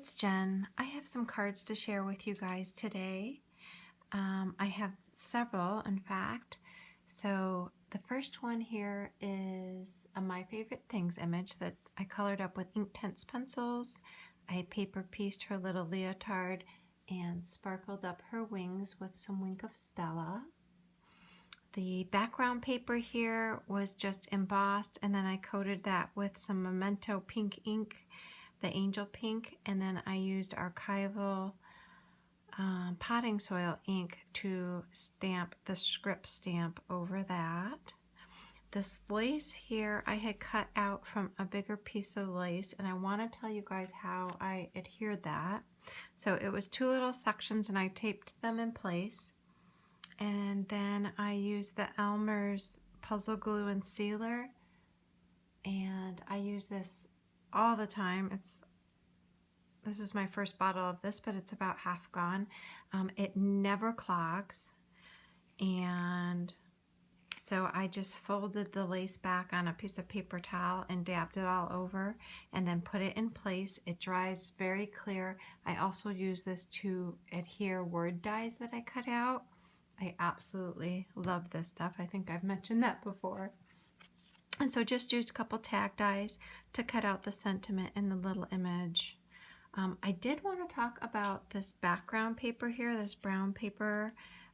it's Jen. I have some cards to share with you guys today. I have several, in fact. So the first one here is a My Favorite Things image that I colored up with Inktense pencils. I paper pieced her little leotard and sparkled up her wings with some Wink of Stella. The background paper here was just embossed, and then I coated that with some Memento pink ink, the Angel Pink, and then I used archival potting soil ink to stamp the script stamp over that. This lace here I had cut out from a bigger piece of lace, and I want to tell you guys how I adhered that. So it was two little sections and I taped them in place, and then I used the Elmer's puzzle glue and sealer, and I use this all the time. This is my first bottle of this, but it's about half gone. It never clogs, and so I just folded the lace back on a piece of paper towel and dabbed it all over and then put it in place. It dries very clear. I also use this to adhere word dies that I cut out. I absolutely love this stuff. I think I've mentioned that before. And so just used a couple tag dies to cut out the sentiment in the little image. I did want to talk about this background paper here, this brown paper,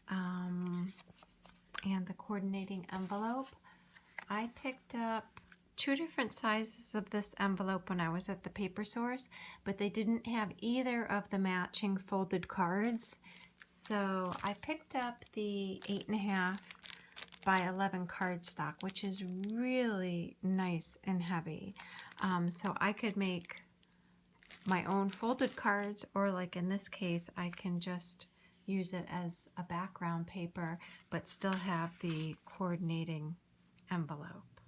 and the coordinating envelope. I picked up two different sizes of this envelope when I was at the Paper Source, but they didn't have either of the matching folded cards. So I picked up the 8.5 by 11 cardstock, which is really nice and heavy. So I could make my own folded cards, or like in this case, I can just use it as a background paper, but still have the coordinating envelope.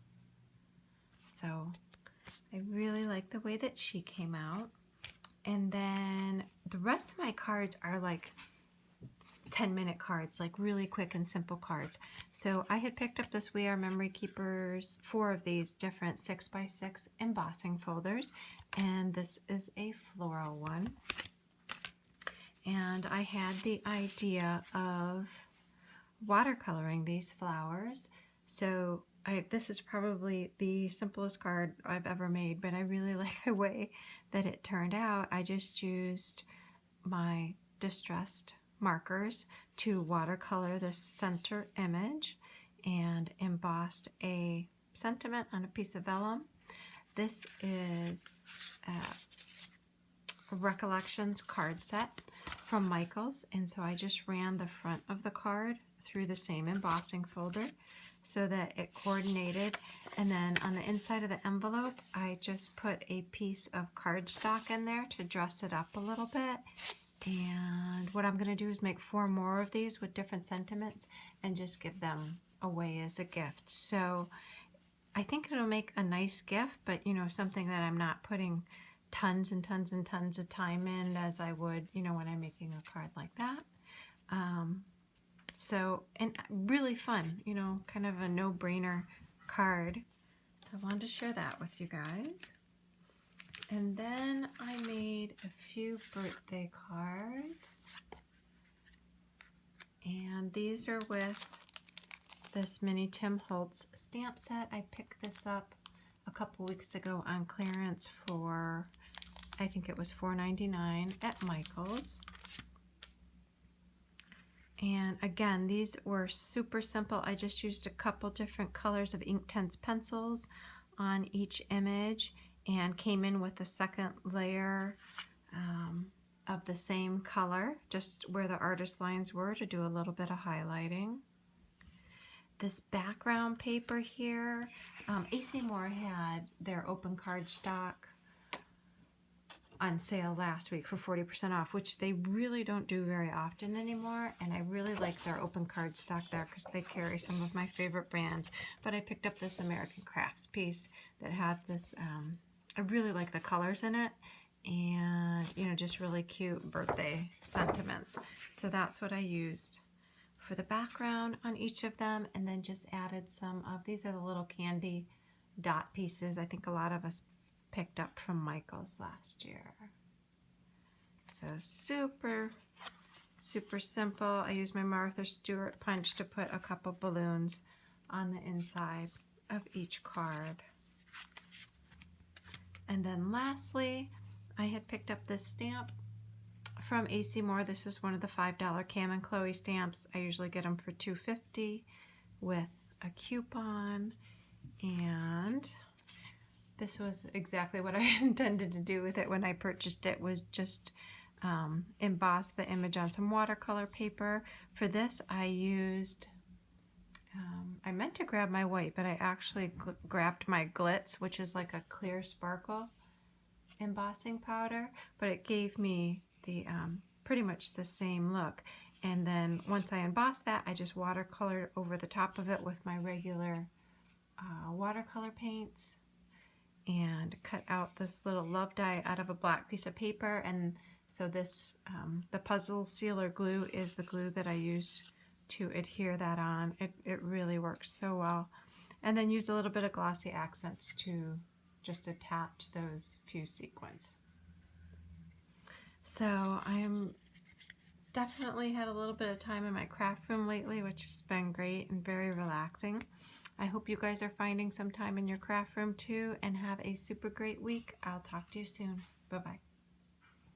So I really like the way that she came out. And then the rest of my cards are like 10-minute cards, like really quick and simple cards. So I had picked up this We Are Memory Keepers, 4 of these different 6x6 embossing folders, and this is a floral one. And I had the idea of watercoloring these flowers. So this is probably the simplest card I've ever made, but I really like the way that it turned out. I just used my distressed markers to watercolor the center image and embossed a sentiment on a piece of vellum. This is a Recollections card set from Michaels, and so I just ran the front of the card through the same embossing folder so that it coordinated, and then on the inside of the envelope I just put a piece of cardstock in there to dress it up a little bit. And what I'm going to do is make 4 more of these with different sentiments and just give them away as a gift. So I think it'll make a nice gift, but you know, something that I'm not putting tons and tons and tons of time in as I would, you know, when I'm making a card like that. So, and really fun, you know, kind of a no-brainer card. So I wanted to share that with you guys. And then I made a few birthday cards, and these are with this mini Tim Holtz stamp set. I picked this up a couple weeks ago on clearance for, I think it was $4.99 at Michael's. And again, these were super simple. I just used a couple different colors of Inktense pencils on each image, and came in with a second layer of the same color, just where the artist lines were, to do a little bit of highlighting. This background paper here, AC Moore had their open card stock on sale last week for 40% off, which they really don't do very often anymore, and I really like their open card stock there because they carry some of my favorite brands. But I picked up this American Crafts piece that had this, I really like the colors in it, and you know, just really cute birthday sentiments. So that's what I used for the background on each of them, and then just added some of, these are the little candy dot pieces I think a lot of us picked up from Michael's last year. So super, super simple. I use my Martha Stewart punch to put a couple balloons on the inside of each card. And then lastly, I had picked up this stamp from AC Moore. This is one of the $5 Cam and Chloe stamps. I usually get them for $2.50 with a coupon, and this was exactly what I intended to do with it when I purchased it, was just emboss the image on some watercolor paper. For this I used, I meant to grab my white, but I actually grabbed my Glitz, which is like a clear sparkle embossing powder, but it gave me the pretty much the same look. And then once I embossed that, I just watercolored over the top of it with my regular watercolor paints and cut out this little love die out of a black piece of paper. And so this, the puzzle sealer glue is the glue that I use to adhere that on. It really works so well. And then use a little bit of glossy accents to just attach those few sequins. So I am definitely had a little bit of time in my craft room lately, which has been great and very relaxing. I hope you guys are finding some time in your craft room too, and have a super great week. I'll talk to you soon. Bye-bye.